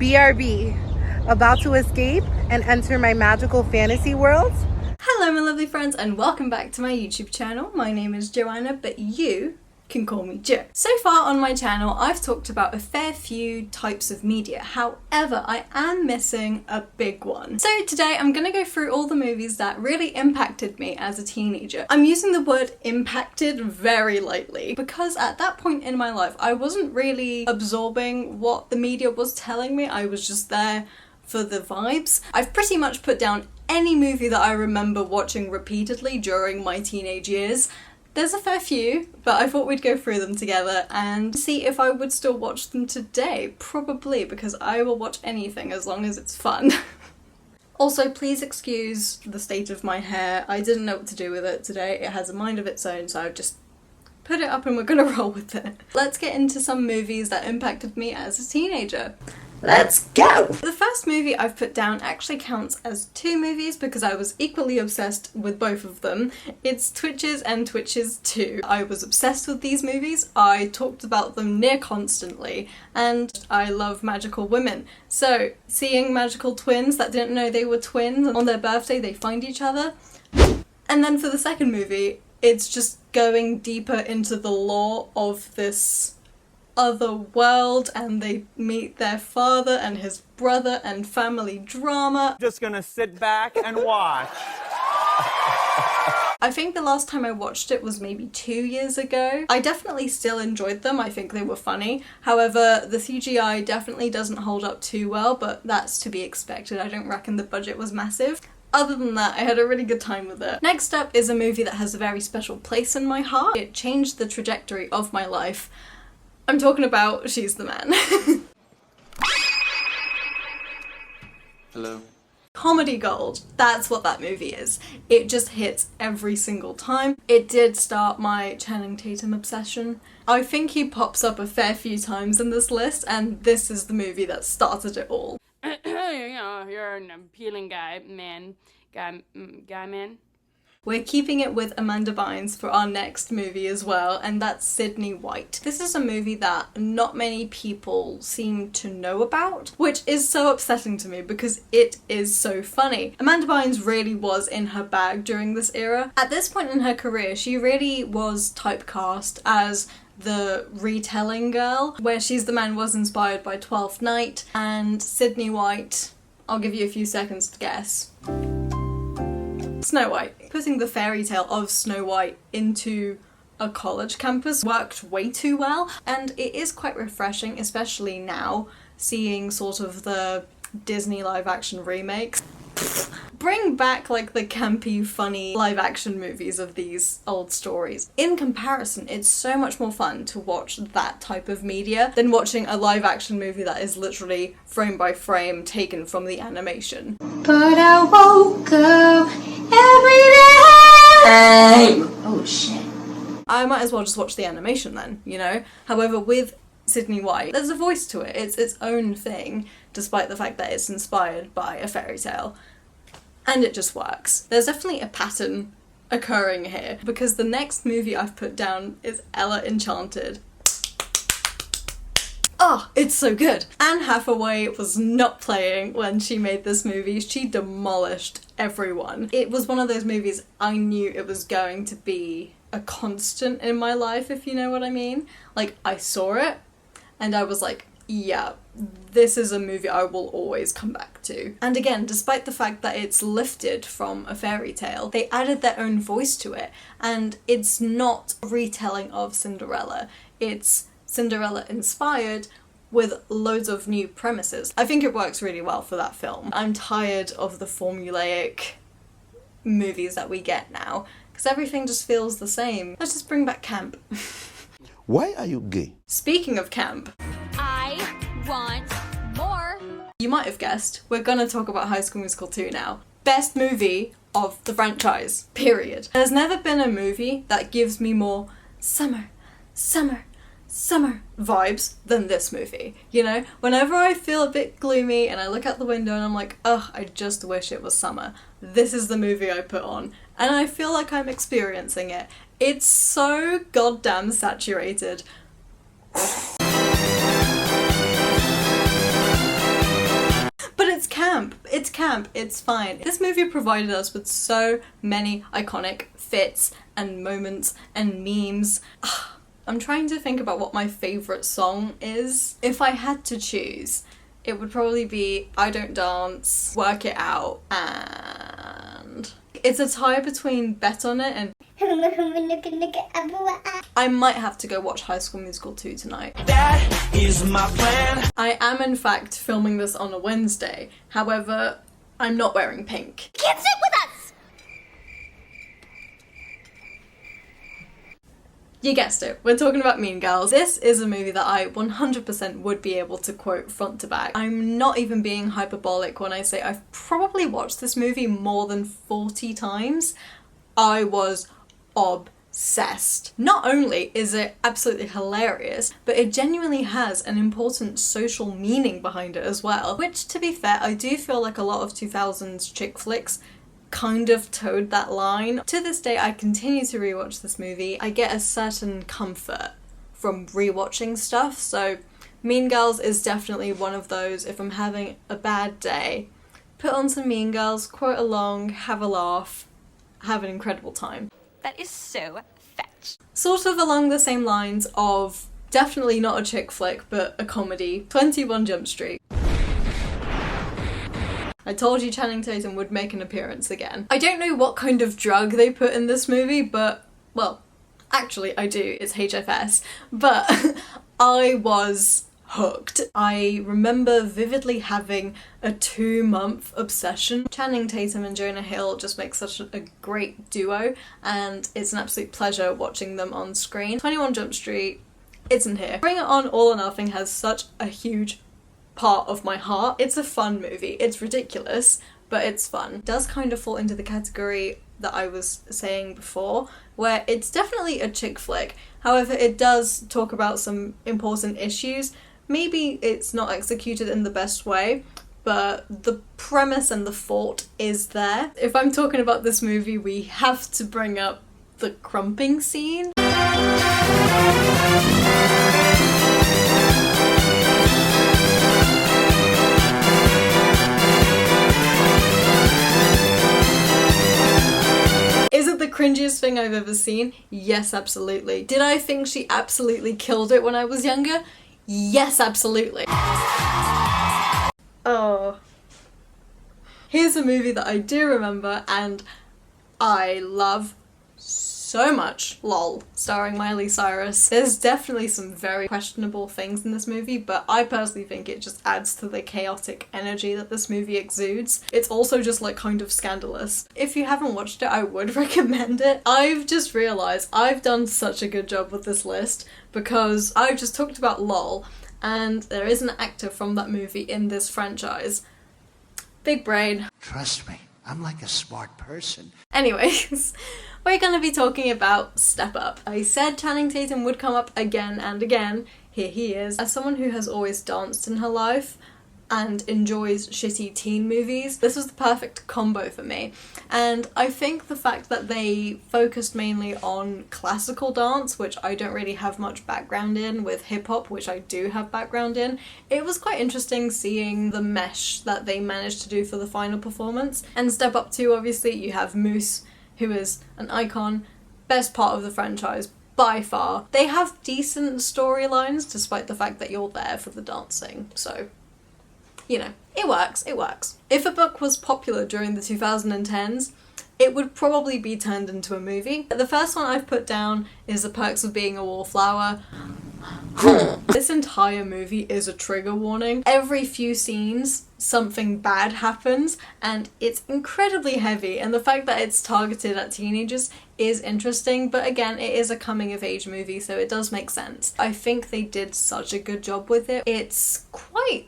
BRB, about to escape and enter my magical fantasy world? Hello my lovely friends and welcome back to my YouTube channel. My name is Joanna, but you can call me Jo. So far on my channel I've talked about a fair few types of media, however I am missing a big one. So today I'm going to go through all the movies that really impacted me as a teenager. I'm using the word impacted very lightly because at that point in my life I wasn't really absorbing what the media was telling me, I was just there for the vibes. I've pretty much put down any movie that I remember watching repeatedly during my teenage years. There's a fair few, but I thought we'd go through them together and see if I would still watch them today. Probably, because I will watch anything as long as it's fun. Also, please excuse the state of my hair. I didn't know what to do with it today. It has a mind of its own, so I've just put it up and we're gonna roll with it. Let's get into some movies that impacted me as a teenager. Let's go! The first movie I've put down actually counts as two movies because I was equally obsessed with both of them. It's Twitches and Twitches 2. I was obsessed with these movies, I talked about them near constantly, and I love magical women. So seeing magical twins that didn't know they were twins, and on their birthday they find each other. And then for the second movie, it's just going deeper into the lore of this other world, and they meet their father and his brother and family drama. Just gonna sit back and watch. I think the last time I watched it was maybe 2 years ago. I definitely still enjoyed them, I think they were funny. However, the CGI definitely doesn't hold up too well, but that's to be expected. I don't reckon the budget was massive. Other than that, I had a really good time with it. Next up is a movie that has a very special place in my heart. It changed the trajectory of my life. I'm talking about She's the Man. Hello. Comedy gold. That's what that movie is. It just hits every single time. It did start my Channing Tatum obsession. I think he pops up a fair few times in this list, and this is the movie that started it all. You know, you're an appealing guy, man. Guy, man. We're keeping it with Amanda Bynes for our next movie as well, and that's Sydney White. This is a movie that not many people seem to know about, which is so upsetting to me because it is so funny. Amanda Bynes really was in her bag during this era. At this point in her career, she really was typecast as the retelling girl, where She's the Man was inspired by 12th Night, and Sydney White, I'll give you a few seconds to guess. Snow White. Putting the fairy tale of Snow White into a college campus worked way too well, and it is quite refreshing, especially now, seeing sort of the Disney live action remakes. Bring back like the campy, funny live action movies of these old stories. In comparison, it's so much more fun to watch that type of media than watching a live action movie that is literally frame by frame taken from the animation. But I woke up every day. Oh shit. I might as well just watch the animation then, you know? However, with Sydney White, there's a voice to it. It's its own thing, despite the fact that it's inspired by a fairy tale. And it just works. There's definitely a pattern occurring here, because the next movie I've put down is Ella Enchanted. Oh, it's so good! Anne Hathaway was not playing when she made this movie. She demolished everyone. It was one of those movies I knew it was going to be a constant in my life, if you know what I mean. Like, I saw it and I was like, yeah, this is a movie I will always come back to. And again, despite the fact that it's lifted from a fairy tale, they added their own voice to it, and it's not a retelling of Cinderella. It's Cinderella inspired with loads of new premises. I think it works really well for that film. I'm tired of the formulaic movies that we get now, because everything just feels the same. Let's just bring back camp. Why are you gay? Speaking of camp, I want more. You might have guessed, we're gonna talk about High School Musical 2 now. Best movie of the franchise, period. There's never been a movie that gives me more summer, summer, summer vibes than this movie, you know? Whenever I feel a bit gloomy and I look out the window and I'm like, ugh, I just wish it was summer, this is the movie I put on, and I feel like I'm experiencing it. It's so goddamn saturated. camp, it's fine. This movie provided us with so many iconic fits and moments and memes. I'm trying to think about what my favourite song is. If I had to choose, it would probably be I Don't Dance, Work It Out, and it's a tie between Bet On It and I might have to go watch High School Musical 2 tonight. That is my plan. I am in fact filming this on a Wednesday, however, I'm not wearing pink. Can't sit with us! You guessed it, we're talking about Mean Girls. This is a movie that I 100% would be able to quote front to back. I'm not even being hyperbolic when I say I've probably watched this movie more than 40 times. I was obsessed. Not only is it absolutely hilarious, but it genuinely has an important social meaning behind it as well, which, to be fair, I do feel like a lot of 2000s chick flicks kind of towed that line. To this day, I continue to rewatch this movie. I get a certain comfort from rewatching stuff, so Mean Girls is definitely one of those. If I'm having a bad day, put on some Mean Girls, quote along, have a laugh, have an incredible time. That is so fetch. Sort of along the same lines of definitely not a chick flick, but a comedy, 21 Jump Street. I told you Channing Tatum would make an appearance again. I don't know what kind of drug they put in this movie, but, well, actually I do, it's HFS, but I was hooked. I remember vividly having a 2-month obsession. Channing Tatum and Jonah Hill just make such a great duo, and it's an absolute pleasure watching them on screen. 21 Jump Street isn't here. Bring It On, All or Nothing has such a huge part of my heart. It's a fun movie. It's ridiculous, but it's fun. It does kind of fall into the category that I was saying before, where it's definitely a chick flick. However, it does talk about some important issues. Maybe it's not executed in the best way, but the premise and the thought is there. If I'm talking about this movie, we have to bring up the crumping scene. Is it the cringiest thing I've ever seen? Yes, absolutely. Did I think she absolutely killed it when I was younger? Yes, absolutely. Oh. Here's a movie that I do remember and I love so much. LOL, starring Miley Cyrus. There's definitely some very questionable things in this movie, but I personally think it just adds to the chaotic energy that this movie exudes. It's also just like kind of scandalous. If you haven't watched it, I would recommend it. I've just realised I've done such a good job with this list because I've just talked about LOL and there is an actor from that movie in this franchise. Big brain. Trust me, I'm like a smart person. Anyways, we're gonna be talking about Step Up. I said Channing Tatum would come up again and again. Here he is. As someone who has always danced in her life and enjoys shitty teen movies, this was the perfect combo for me. And I think the fact that they focused mainly on classical dance, which I don't really have much background in, with hip-hop, which I do have background in, it was quite interesting seeing the mesh that they managed to do for the final performance. And Step Up 2, obviously, you have Moose, who is an icon, best part of the franchise by far. They have decent storylines despite the fact that you're there for the dancing, so you know, it works, it works. If a book was popular during the 2010s, it would probably be turned into a movie. The first one I've put down is The Perks of Being a Wallflower. This entire movie is a trigger warning. Every few scenes, something bad happens, and it's incredibly heavy, and the fact that it's targeted at teenagers is interesting, but again, it is a coming-of-age movie, so it does make sense. I think they did such a good job with it. It's quite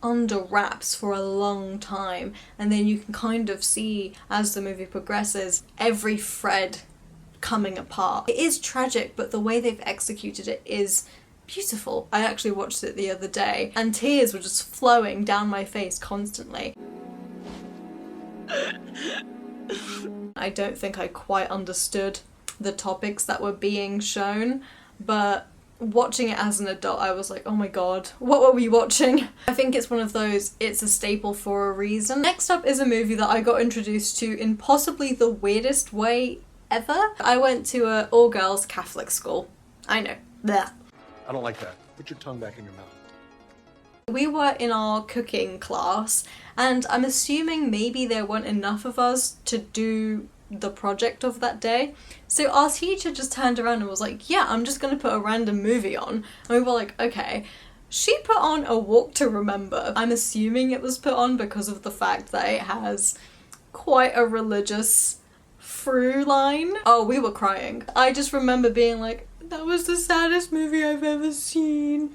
under wraps for a long time, and then you can kind of see as the movie progresses every thread coming apart. It is tragic, but the way they've executed it is beautiful. I actually watched it the other day and tears were just flowing down my face constantly. I don't think I quite understood the topics that were being shown, but watching it as an adult, I was like, oh my god, what were we watching? I think it's one of those, it's a staple for a reason. Next up is a movie that I got introduced to in possibly the weirdest way ever. I went to an all-girls Catholic school. I know. Blech. I don't like that. Put your tongue back in your mouth. We were in our cooking class, and I'm assuming maybe there weren't enough of us to do the project of that day. So our teacher just turned around and was like, yeah, I'm just gonna put a random movie on. And we were like, okay. She put on A Walk to Remember. I'm assuming it was put on because of the fact that it has quite a religious through line. Oh, we were crying. I just remember being like, that was the saddest movie I've ever seen.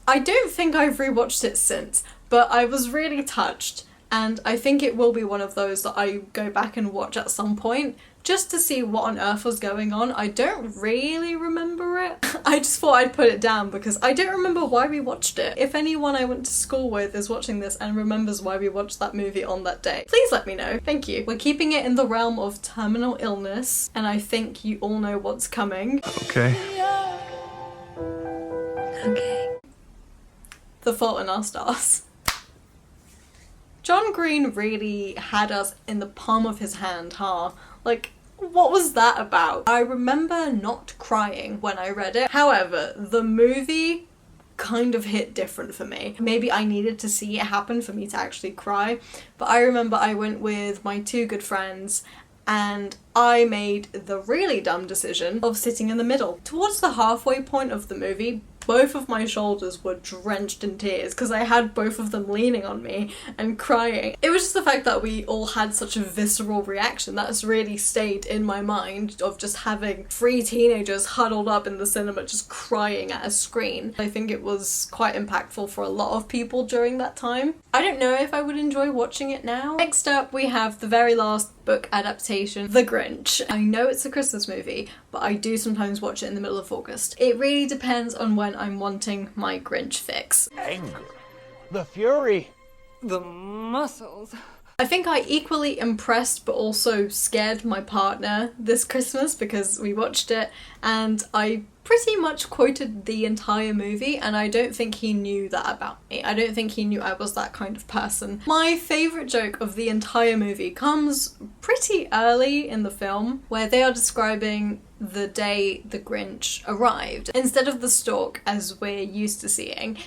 I don't think I've rewatched it since, but I was really touched, and I think it will be one of those that I go back and watch at some point just to see what on earth was going on. I don't really remember it. I just thought I'd put it down because I don't remember why we watched it. If anyone I went to school with is watching this and remembers why we watched that movie on that day, please let me know. Thank you. We're keeping it in the realm of terminal illness, and I think you all know what's coming. Okay. Okay. The Fault in Our Stars. John Green really had us in the palm of his hand, huh? Like, what was that about? I remember not crying when I read it. However, the movie kind of hit different for me. Maybe I needed to see it happen for me to actually cry, but I remember I went with my two good friends and I made the really dumb decision of sitting in the middle. Towards the halfway point of the movie, both of my shoulders were drenched in tears because I had both of them leaning on me and crying. It was just the fact that we all had such a visceral reaction that's really stayed in my mind, of just having 3 teenagers huddled up in the cinema just crying at a screen. I think it was quite impactful for a lot of people during that time. I don't know if I would enjoy watching it now. Next up we have the very last book adaptation, The Grinch. I know it's a Christmas movie, but I do sometimes watch it in the middle of August. It really depends on when I'm wanting my Grinch fix. Anger. The fury. The muscles. I think I equally impressed but also scared my partner this Christmas because we watched it and I pretty much quoted the entire movie, and I don't think he knew that about me. I don't think he knew I was that kind of person. My favourite joke of the entire movie comes pretty early in the film, where they are describing the day the Grinch arrived. Instead of the stork, as we're used to seeing,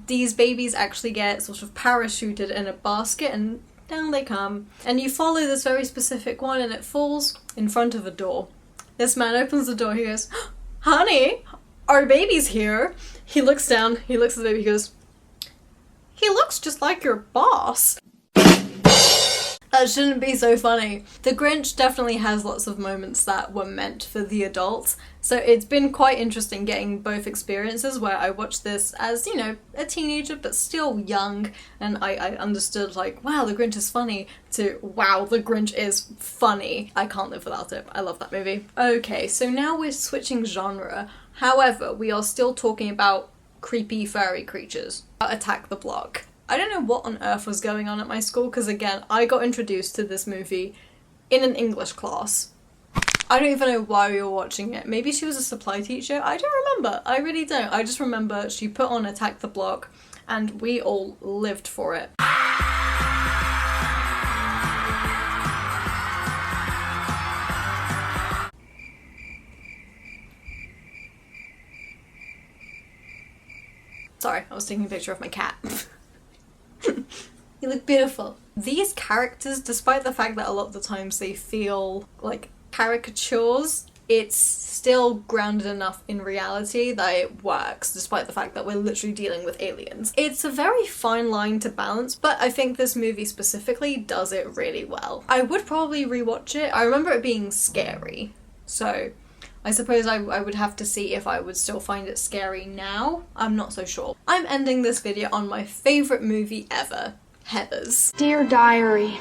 these babies actually get sort of parachuted in a basket and down they come. And you follow this very specific one and it falls in front of a door. This man opens the door, he goes, honey, our baby's here. He looks down, he looks at the baby, he goes, he looks just like your boss. That shouldn't be so funny. The Grinch definitely has lots of moments that were meant for the adults, so it's been quite interesting getting both experiences where I watched this as, you know, a teenager but still young, and I understood like, wow, the Grinch is funny, to wow, the Grinch is funny. I can't live without it. I love that movie. Okay, so now we're switching genre. However, we are still talking about creepy furry creatures. Attack the Block. I don't know what on earth was going on at my school because, again, I got introduced to this movie in an English class. I don't even know why we were watching it. Maybe she was a supply teacher? I don't remember. I really don't. I just remember she put on Attack the Block and we all lived for it. Sorry, I was taking a picture of my cat. You look beautiful. These characters, despite the fact that a lot of the times they feel like caricatures, it's still grounded enough in reality that it works, despite the fact that we're literally dealing with aliens. It's a very fine line to balance, but I think this movie specifically does it really well. I would probably rewatch it. I remember it being scary, so I suppose I would have to see if I would still find it scary now. I'm not so sure. I'm ending this video on my favourite movie ever, Heathers. Dear Diary,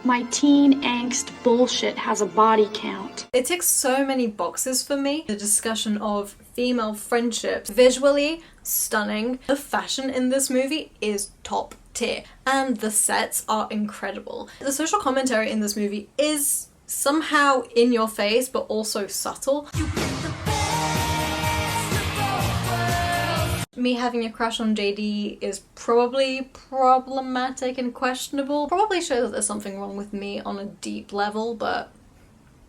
my teen angst bullshit has a body count. It ticks so many boxes for me. The discussion of female friendships, visually stunning. The fashion in this movie is top tier, and the sets are incredible. The social commentary in this movie is somehow in your face but also subtle. me having a crush on JD is probably problematic and questionable. Probably shows that there's something wrong with me on a deep level, but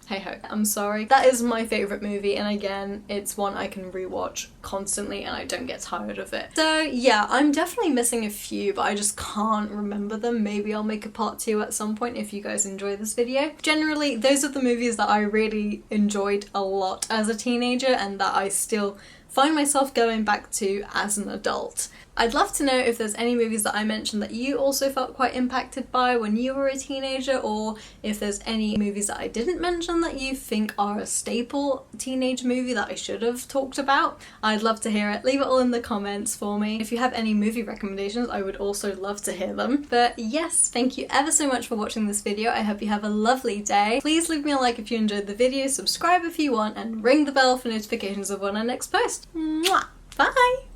hey ho, I'm sorry. That is my favourite movie, and again, it's one I can rewatch constantly and I don't get tired of it. So yeah, I'm definitely missing a few, but I just can't remember them. Maybe I'll make a part 2 at some point if you guys enjoy this video. Generally, those are the movies that I really enjoyed a lot as a teenager and that I still find myself going back to as an adult. I'd love to know if there's any movies that I mentioned that you also felt quite impacted by when you were a teenager, or if there's any movies that I didn't mention that you think are a staple teenage movie that I should have talked about. I'd love to hear it. Leave it all in the comments for me. If you have any movie recommendations, I would also love to hear them. But yes, thank you ever so much for watching this video. I hope you have a lovely day. Please leave me a like if you enjoyed the video, subscribe if you want, and ring the bell for notifications of when I next post. Mwah! Bye!